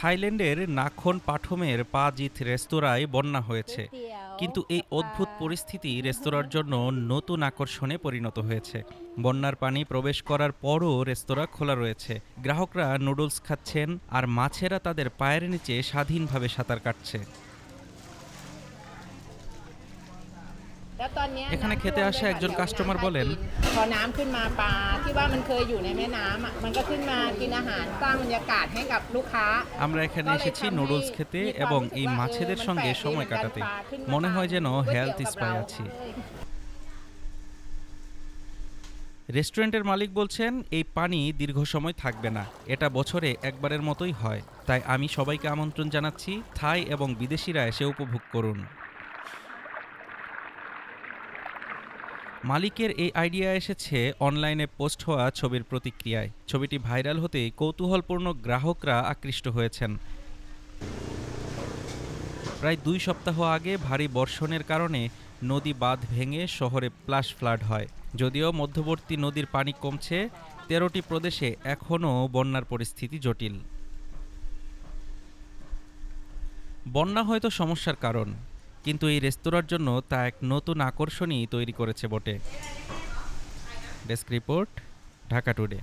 থাইল্যান্ডের নাখন পাঠমের পা জিথ রেস্তোরাঁয় বন্যা হয়েছে, কিন্তু এই অদ্ভুত পরিস্থিতি রেস্তোরাঁর জন্য নতুন আকর্ষণে পরিণত হয়েছে। বন্যার পানি প্রবেশ করার পরও রেস্তোরাঁ খোলা রয়েছে। গ্রাহকরা নুডলস খাচ্ছেন আর মাছেরা তাদের পায়ের নিচে স্বাধীনভাবে সাঁতার কাটছে। এখানে খেতে আসা একজন কাস্টমার বলেন, আমরা এখানে এসেছি নুডলস খেতে এবং এই মাছেদের সঙ্গে সময় কাটাতে। মনে হয় যেন হেলথ স্পায় আছি। রেস্টুরেন্টের মালিক বলছেন, এই পানি দীর্ঘ সময় থাকবে না, এটা বছরে একবারের মতোই হয়। তাই আমি সবাইকে আমন্ত্রণ জানাচ্ছি, থাই এবং বিদেশিরা এসে উপভোগ করুন। মালিকের এই আইডিয়া এসেছে অনলাইনে পোস্ট হওয়া ছবির প্রতিক্রিয়ায়। ছবিটি ভাইরাল হতেই কৌতূহলপূর্ণ গ্রাহকরা আকৃষ্ট হয়েছেন। প্রায় 2 সপ্তাহ আগে ভারী বর্ষণের কারণে নদী বাঁধ ভেঙে শহরে ফ্ল্যাশ ফ্লাড হয়। যদিও মধ্যবর্তী নদীর পানি কমছে, 13টি প্রদেশে এখনও বন্যার পরিস্থিতি জটিল। বন্যা হয়তো সমস্যার কারণ, কিন্তু এই রেস্তোরাঁর জন্য তা এক নতুন আকর্ষণই তৈরি করেছে বটে। Desk report, Dhaka today.